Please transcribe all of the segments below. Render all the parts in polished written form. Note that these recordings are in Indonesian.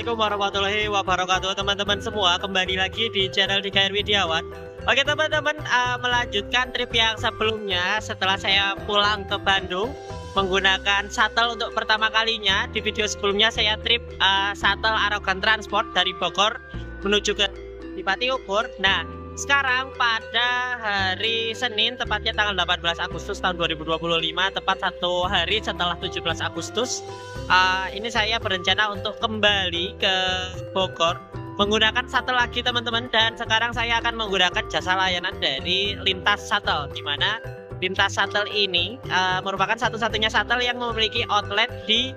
Assalamualaikum warahmatullahi wabarakatuh teman-teman semua. Kembali lagi di channel DKR Widiawan. Oke teman-teman, melanjutkan trip yang sebelumnya. Setelah saya pulang ke Bandung menggunakan shuttle untuk pertama kalinya. Di video sebelumnya saya trip shuttle Arogan Transport dari Bogor menuju ke Pati Ukur. Nah, sekarang pada hari Senin, tepatnya tanggal 18 Agustus tahun 2025, tepat satu hari setelah 17 Agustus, ini saya berencana untuk kembali ke Bogor menggunakan shuttle lagi teman-teman. Dan sekarang saya akan menggunakan jasa layanan dari Lintas Shuttle, di mana Lintas Shuttle ini merupakan satu-satunya shuttle yang memiliki outlet di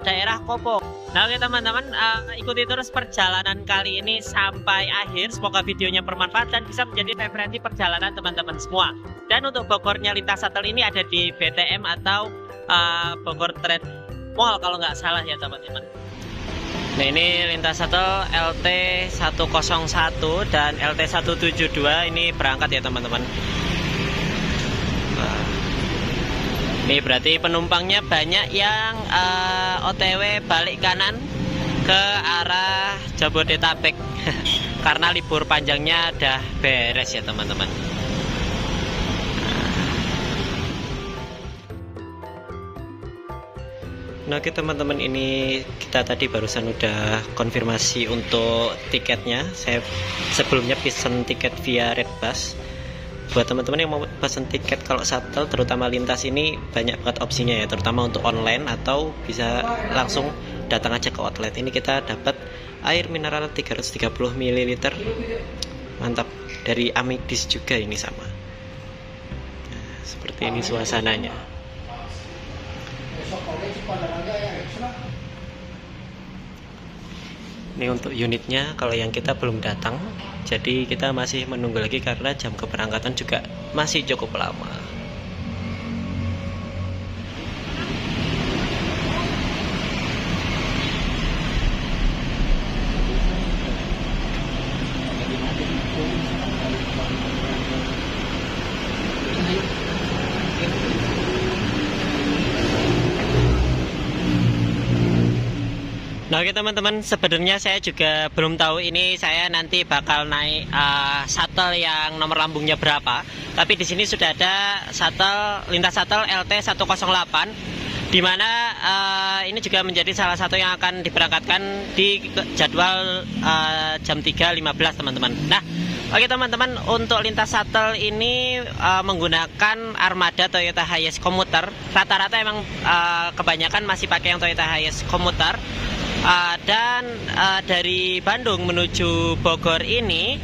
daerah Kopo. Nah oke teman-teman, ikuti terus perjalanan kali ini sampai akhir. Semoga videonya bermanfaat dan bisa menjadi referensi perjalanan teman-teman semua. Dan untuk Bogornya Lintas Shuttle ini ada di BTM atau Bogor Trade Mall kalau nggak salah ya teman-teman. Nah ini Lintas Shuttle LT101 dan LT172 ini berangkat ya teman-teman. Ini berarti penumpangnya banyak yang OTW balik kanan ke arah Jabodetabek karena libur panjangnya udah beres ya teman-teman. Nah oke teman-teman, ini kita tadi barusan udah konfirmasi untuk tiketnya. Saya sebelumnya pesen tiket via Redbus. Buat teman-teman yang mau pesen tiket kalau shuttle terutama lintas ini banyak banget opsinya ya, terutama untuk online atau bisa langsung datang aja ke outlet. Ini kita dapat air mineral 330 ml, mantap, dari Amidis juga ini sama. Nah, seperti ini suasananya. Ini untuk unitnya, kalau yang kita belum datang, jadi kita masih menunggu lagi karena jam keberangkatan juga masih cukup lama. Nah oke teman-teman, sebenarnya saya juga belum tahu ini saya nanti bakal naik shuttle yang nomor lambungnya berapa. Tapi di sini sudah ada shuttle Lintas Shuttle LT108, di mana ini juga menjadi salah satu yang akan diberangkatkan di jadwal jam 3.15 teman-teman. Nah oke teman-teman, untuk Lintas Shuttle ini menggunakan armada Toyota Hiace komuter. Rata-rata emang kebanyakan masih pakai yang Toyota Hiace komuter. Dan dari Bandung menuju Bogor ini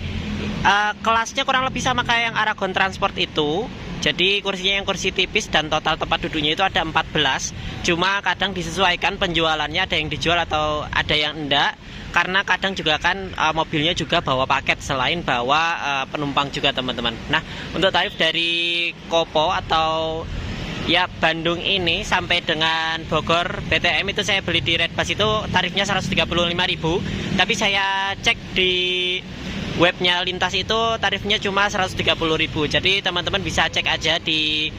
kelasnya kurang lebih sama kayak yang Arogan Transport itu. Jadi kursinya yang kursi tipis dan total tempat duduknya itu ada 14. Cuma kadang disesuaikan penjualannya, ada yang dijual atau ada yang enggak. Karena kadang juga kan mobilnya juga bawa paket selain bawa penumpang juga teman-teman. Nah untuk tarif dari Kopo atau ya Bandung ini sampai dengan Bogor BTM itu saya beli di Redbus itu tarifnya 135.000. Tapi saya cek di webnya Lintas itu tarifnya cuma 130.000. Jadi teman-teman bisa cek aja di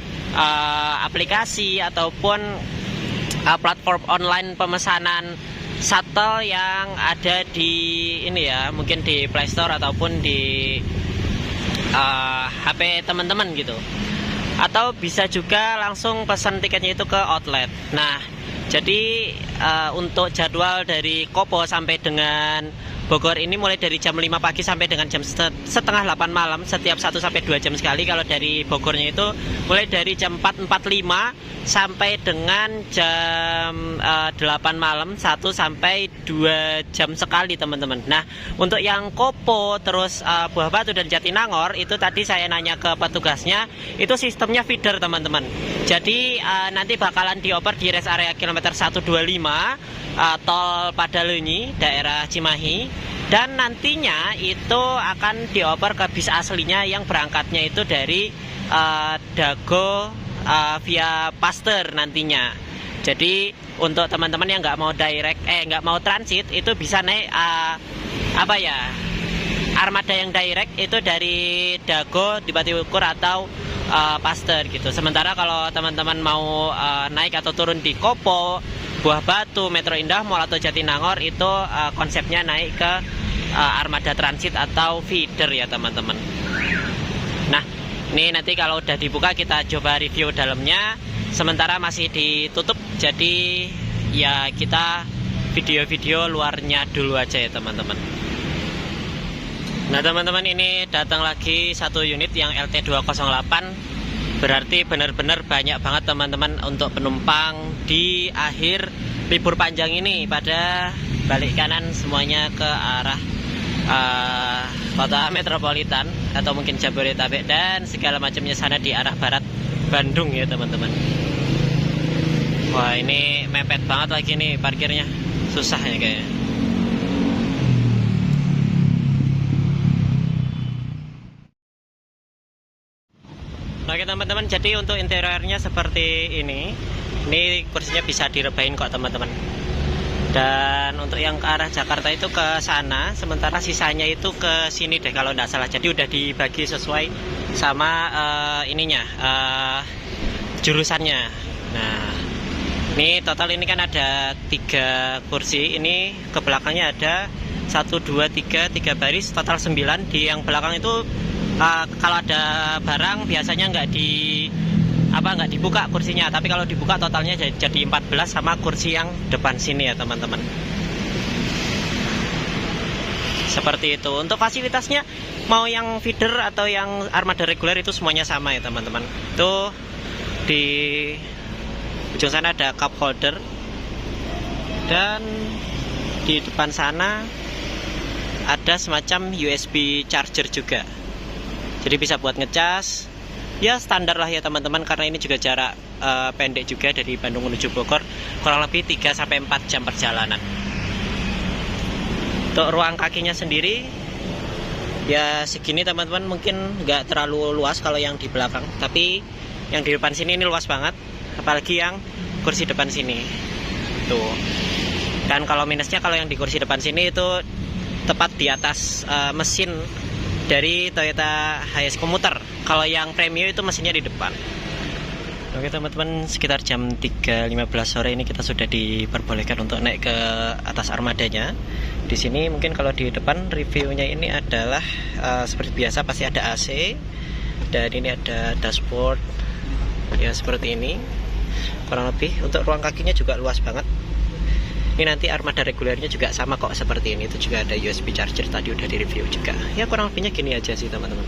aplikasi ataupun platform online pemesanan shuttle yang ada di ini ya, mungkin di Play Store ataupun di HP teman-teman gitu. Atau bisa juga langsung pesan tiketnya itu ke outlet. Nah, jadi untuk jadwal dari Kopo sampai dengan Bogor ini mulai dari jam 5 pagi sampai dengan jam setengah 8 malam, setiap 1 sampai 2 jam sekali. Kalau dari Bogornya itu mulai dari jam 4.45 sampai dengan jam 8 malam, 1 sampai 2 jam sekali teman-teman. Nah untuk yang Kopo terus Buah Batu dan Jatinangor itu tadi saya nanya ke petugasnya, itu sistemnya feeder teman-teman. Jadi nanti bakalan dioper di rest area kilometer 125 tol Padalenyi daerah Cimahi, dan nantinya itu akan dioper ke bis aslinya yang berangkatnya itu dari Dago via Pasteur nantinya. Jadi untuk teman-teman yang nggak mau direct, nggak mau transit, itu bisa naik armada yang direct itu dari Dago di Pati Ukur atau Pasteur gitu. Sementara kalau teman-teman mau naik atau turun di Kopo, Buah Batu, Metro Indah Mall atau Jatinangor itu konsepnya naik ke armada transit atau feeder ya teman-teman. Nah, ini nanti kalau udah dibuka kita coba review dalamnya. Sementara masih ditutup, jadi ya kita video-video luarnya dulu aja ya teman-teman. Nah teman-teman, ini datang lagi satu unit yang LT208. Berarti benar-benar banyak banget teman-teman untuk penumpang di akhir libur panjang ini. Pada balik kanan semuanya ke arah kota metropolitan atau mungkin Jabodetabek dan segala macamnya sana di arah barat Bandung ya teman-teman. Wah, ini mepet banget lagi nih parkirnya, susah ya kayaknya. Oke teman-teman, jadi untuk interiornya seperti ini. Ini kursinya bisa direbahin kok teman-teman. Dan untuk yang ke arah Jakarta itu ke sana, sementara sisanya itu ke sini deh kalau tidak salah. Jadi udah dibagi sesuai sama jurusannya. Nah, ini total ini kan ada 3 kursi. Ini ke belakangnya ada 1, 2, 3 baris, total 9. Di yang belakang itu kalau ada barang biasanya nggak dibuka kursinya, tapi kalau dibuka totalnya jadi 14 sama kursi yang depan sini ya teman-teman. Seperti itu. Untuk fasilitasnya mau yang feeder atau yang armada reguler itu semuanya sama ya teman-teman. Itu di ujung sana ada cup holder dan di depan sana ada semacam USB charger juga. Jadi bisa buat ngecas. Ya standar lah ya teman-teman, karena ini juga jarak pendek juga dari Bandung menuju Bogor, kurang lebih 3-4 jam perjalanan. Untuk ruang kakinya sendiri ya segini teman-teman, mungkin nggak terlalu luas kalau yang di belakang, tapi yang di depan sini ini luas banget, apalagi yang kursi depan sini tuh. Dan kalau minusnya, kalau yang di kursi depan sini itu tepat di atas mesin dari Toyota Hiace Commuter. Kalau yang premium itu mesinnya di depan. Oke teman-teman, sekitar jam 3.15 sore ini kita sudah diperbolehkan untuk naik ke atas armadanya. Di sini mungkin kalau di depan reviewnya ini adalah seperti biasa, pasti ada AC. Dan ini ada dashboard ya seperti ini. Kurang lebih untuk ruang kakinya juga luas banget. Ini nanti armada regulernya juga sama kok seperti ini. Itu juga ada USB charger, tadi udah di review juga. Ya kurang lebihnya gini aja sih teman-teman.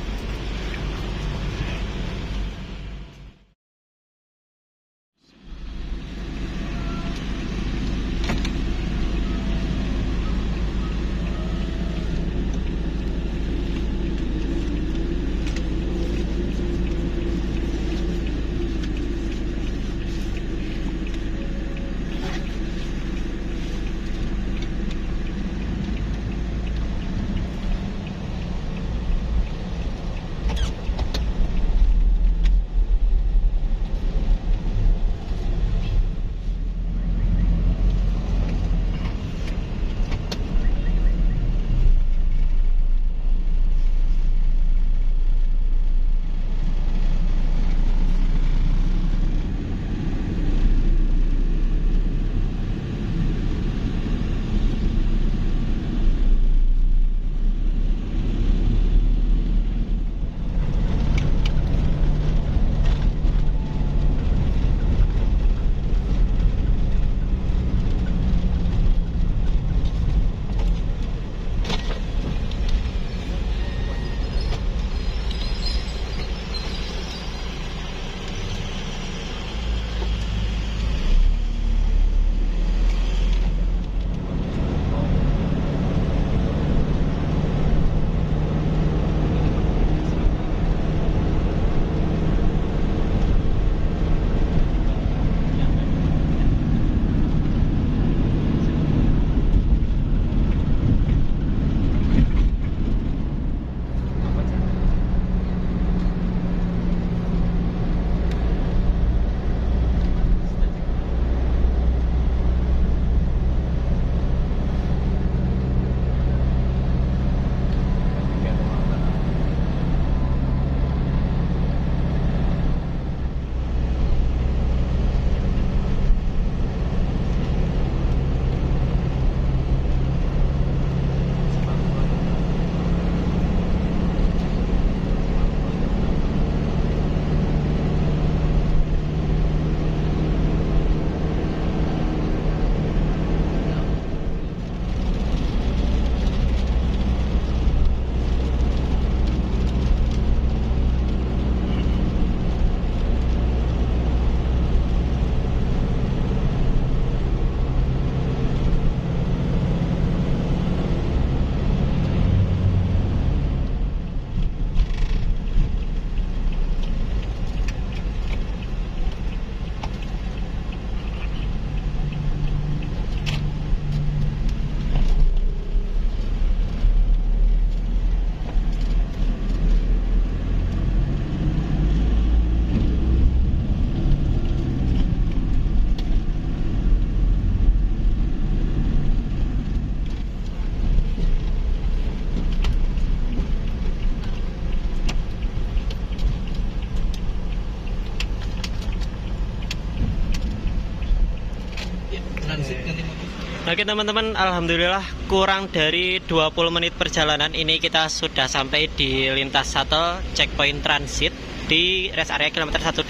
Oke teman-teman, alhamdulillah kurang dari 20 menit perjalanan ini kita sudah sampai di lintas shuttle checkpoint transit di rest area kilometer 125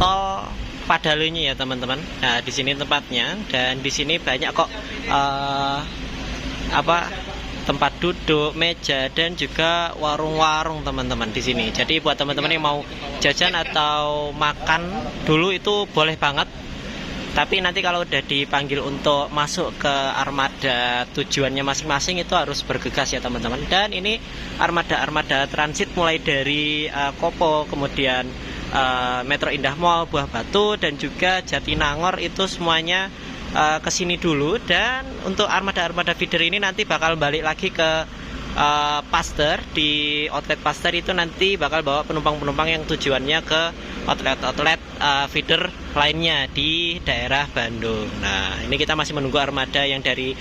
tol Padalenyi ya teman-teman. Nah, di sini tempatnya, dan di sini banyak kok tempat duduk, meja, dan juga warung-warung teman-teman di sini. Jadi buat teman-teman yang mau jajan atau makan dulu itu boleh banget. Tapi nanti kalau udah dipanggil untuk masuk ke armada tujuannya masing-masing itu harus bergegas ya teman-teman. Dan ini armada transit mulai dari Kopo, kemudian Metro Indah Mall, Buah Batu, dan juga Jatinangor itu semuanya kesini dulu. Dan untuk armada feeder ini nanti bakal balik lagi ke Pasteur. Di outlet Pasteur itu nanti bakal bawa penumpang-penumpang yang tujuannya ke outlet feeder lainnya di daerah Bandung. Nah, ini kita masih menunggu armada yang dari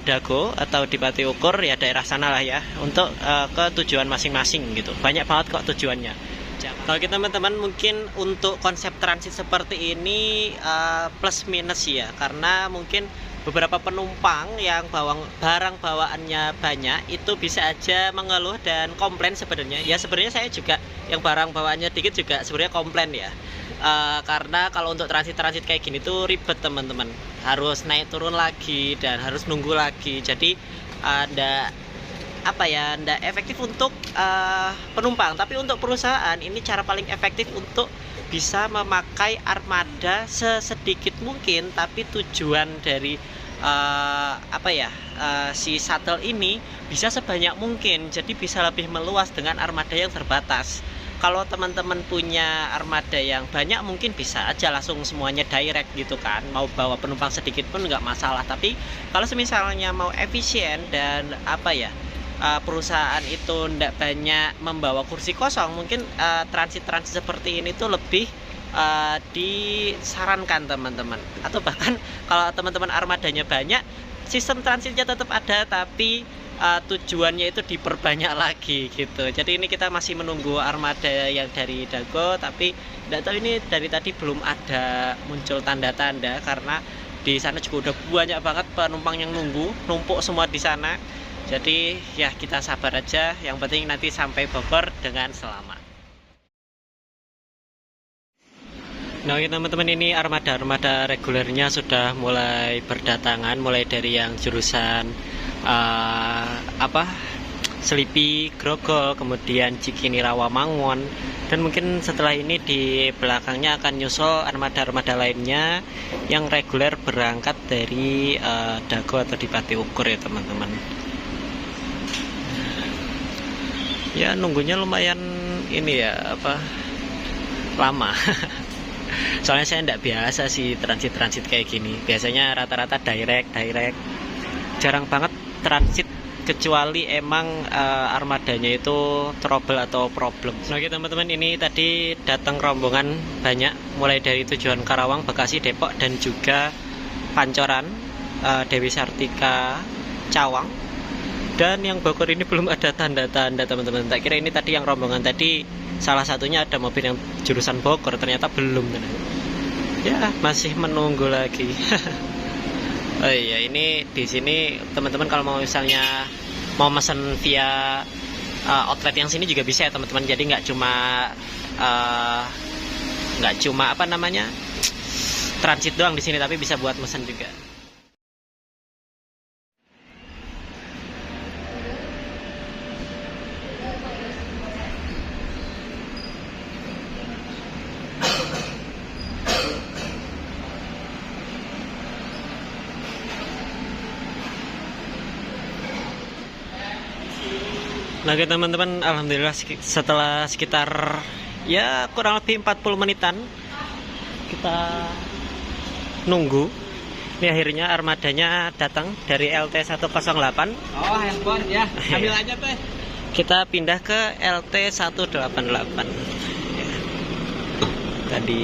Dago atau di Pati Ukur ya, daerah sana lah ya, untuk ke tujuan masing-masing gitu. Banyak banget kok tujuannya. Oke teman-teman, mungkin untuk konsep transit seperti ini plus minus ya, karena mungkin beberapa penumpang yang barang bawaannya banyak itu bisa aja mengeluh dan komplain sebenarnya. Ya sebenarnya saya juga yang barang bawaannya dikit juga sebenarnya komplain ya. Karena kalau untuk transit kayak gini tuh ribet teman-teman. Harus naik turun lagi dan harus nunggu lagi. Jadi ndak efektif untuk penumpang. Tapi untuk perusahaan ini cara paling efektif untuk bisa memakai armada sesedikit mungkin, tapi tujuan dari si shuttle ini bisa sebanyak mungkin, jadi bisa lebih meluas dengan armada yang terbatas. Kalau teman-teman punya armada yang banyak mungkin bisa aja langsung semuanya direct gitu kan, mau bawa penumpang sedikit pun nggak masalah. Tapi kalau misalnya mau efisien dan perusahaan itu tidak banyak membawa kursi kosong, mungkin transit seperti ini tuh lebih disarankan teman-teman. Atau bahkan kalau teman-teman armadanya banyak, sistem transitnya tetap ada, tapi tujuannya itu diperbanyak lagi gitu. Jadi ini kita masih menunggu armada yang dari Dago, tapi tidak tahu ini dari tadi belum ada muncul tanda-tanda, karena di sana juga udah banyak banget penumpang yang numpuk semua di sana. Jadi ya kita sabar aja, yang penting nanti sampai Bogor dengan selamat. Nah teman-teman, ini armada regulernya sudah mulai berdatangan, mulai dari yang jurusan Selipi, Grogol, kemudian Cikini, Rawamangun, dan mungkin setelah ini di belakangnya akan nyusul armada lainnya yang reguler berangkat dari Dago atau di Pati Ukur ya teman-teman. Ya nunggunya lumayan ini ya lama. Soalnya saya tidak biasa sih transit kayak gini. Biasanya rata-rata direct. Jarang banget transit kecuali emang armadanya itu trouble atau problem. Nah teman-teman, ini tadi datang rombongan banyak, mulai dari tujuan Karawang, Bekasi, Depok, dan juga Pancoran, Dewi Sartika, Cawang. Dan yang Bogor ini belum ada tanda-tanda teman-teman. Tak kira ini tadi yang rombongan tadi salah satunya ada mobil yang jurusan Bogor, ternyata belum. Ya masih menunggu lagi. Oh iya, ini di sini teman-teman kalau mau misalnya mau mesen via outlet yang sini juga bisa ya teman-teman. Jadi nggak cuma transit doang di sini, tapi bisa buat mesen juga. Nah teman-teman, alhamdulillah setelah sekitar ya kurang lebih 40 menitan kita nunggu, ini akhirnya armadanya datang dari LT 108. Oh handphone ya, ambil aja teh. Kita pindah ke LT 188 ya. Tadi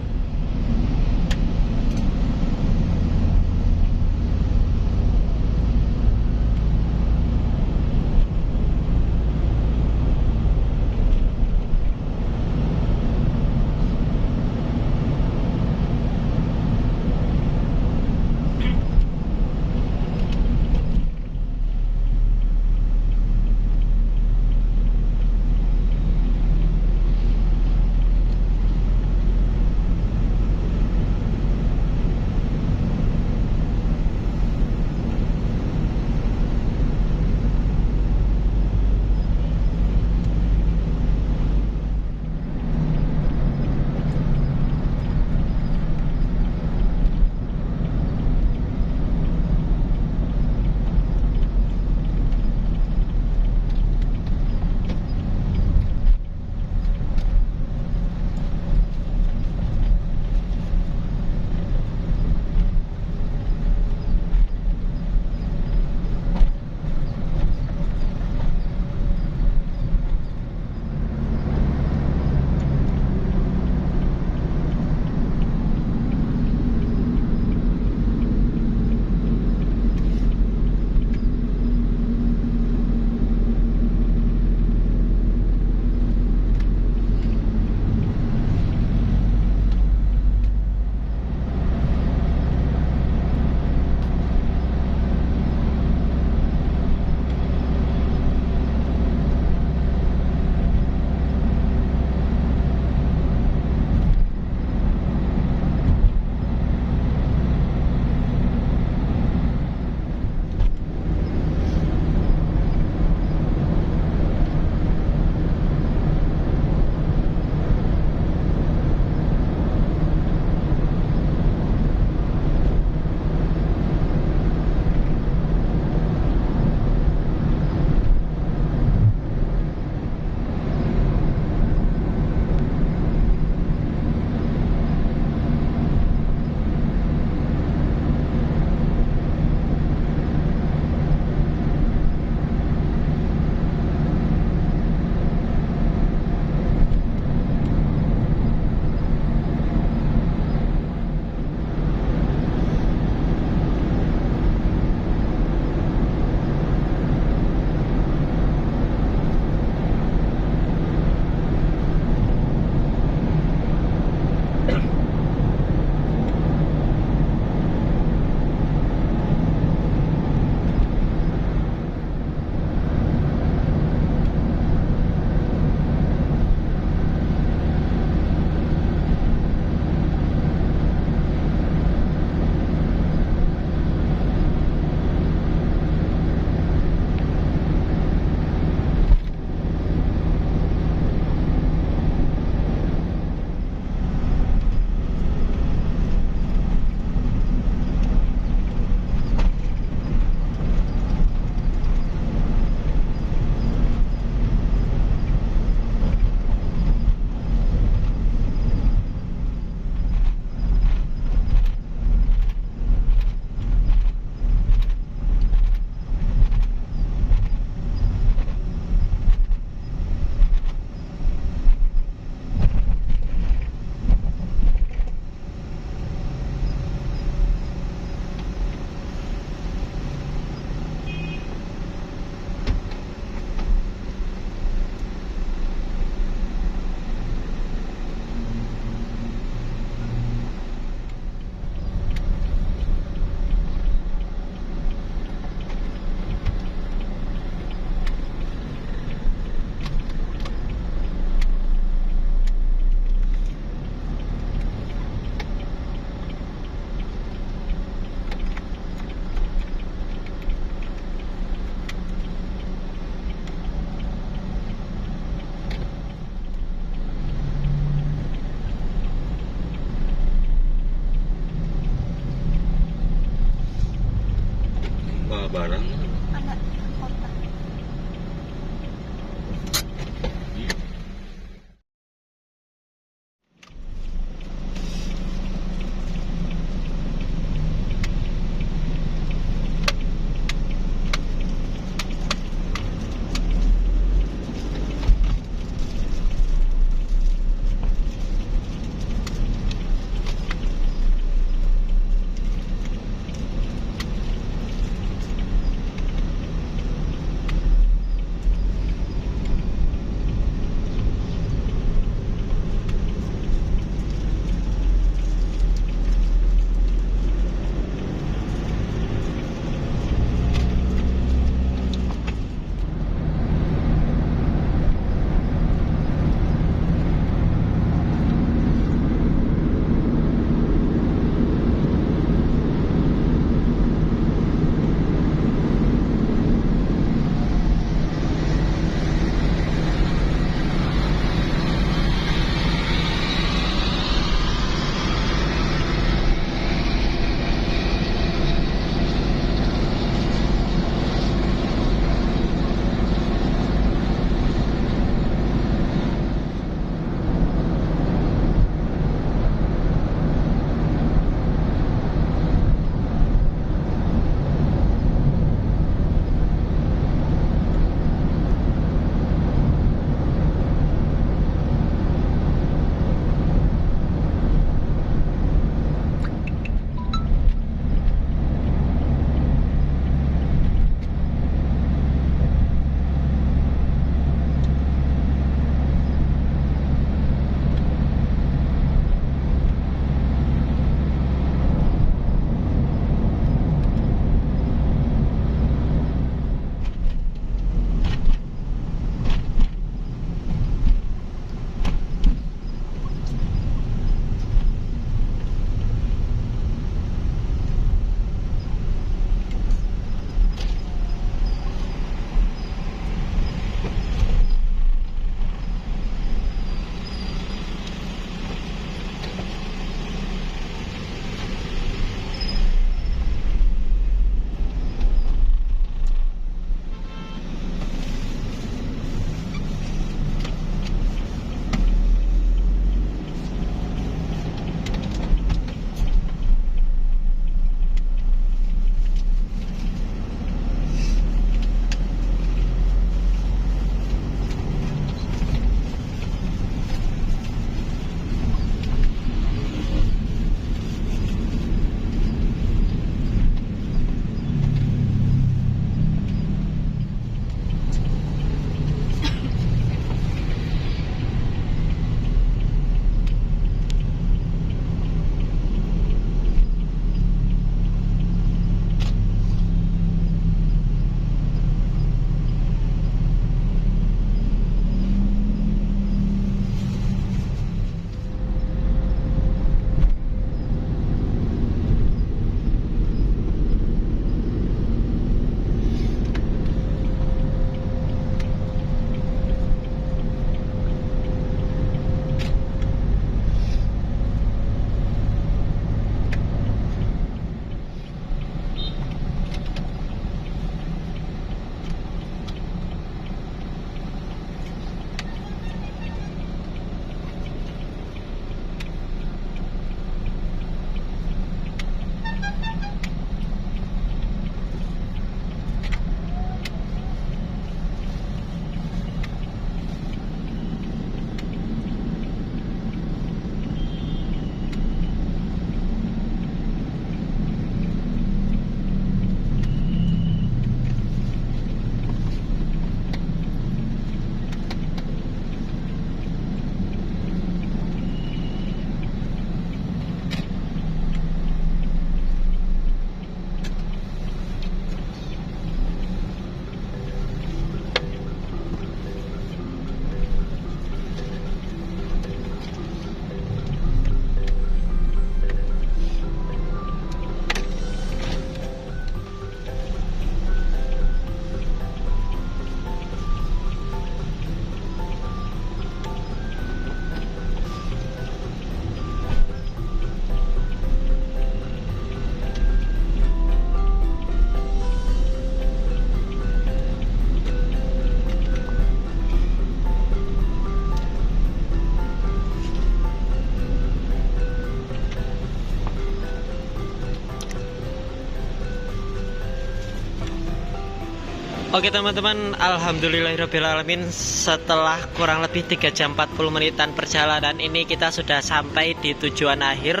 Oke teman-teman, alhamdulillahirrahmanirrahim. Setelah kurang lebih 3 jam 40 menitan perjalanan ini, kita sudah sampai di tujuan akhir,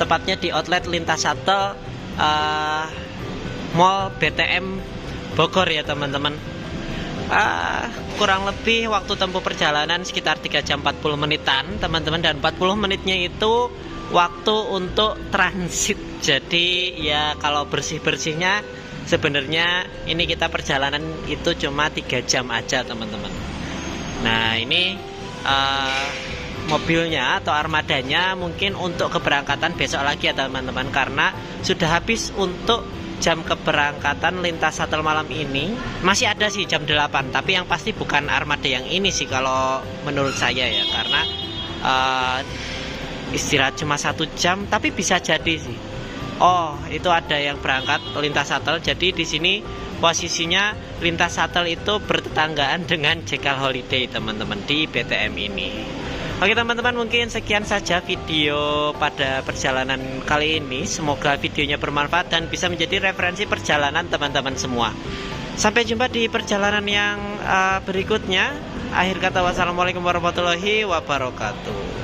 tepatnya di outlet Lintas Shuttle Mall BTM Bogor ya teman-teman. Kurang lebih waktu tempuh perjalanan sekitar 3 jam 40 menitan teman-teman, dan 40 menitnya itu waktu untuk transit. Jadi ya kalau bersih-bersihnya sebenarnya ini kita perjalanan itu cuma 3 jam aja teman-teman. Nah ini mobilnya atau armadanya mungkin untuk keberangkatan besok lagi ya teman-teman, karena sudah habis untuk jam keberangkatan lintas shuttle malam ini. Masih ada sih jam 8, tapi yang pasti bukan armada yang ini sih kalau menurut saya ya, karena istirahat cuma 1 jam, tapi bisa jadi sih. Oh, itu ada yang berangkat lintas shuttle. Jadi di sini posisinya lintas shuttle itu bertetanggaan dengan Jekyll Holiday teman-teman di BTM ini. Oke teman-teman, mungkin sekian saja video pada perjalanan kali ini. Semoga videonya bermanfaat dan bisa menjadi referensi perjalanan teman-teman semua. Sampai jumpa di perjalanan yang berikutnya. Akhir kata, wassalamualaikum warahmatullahi wabarakatuh.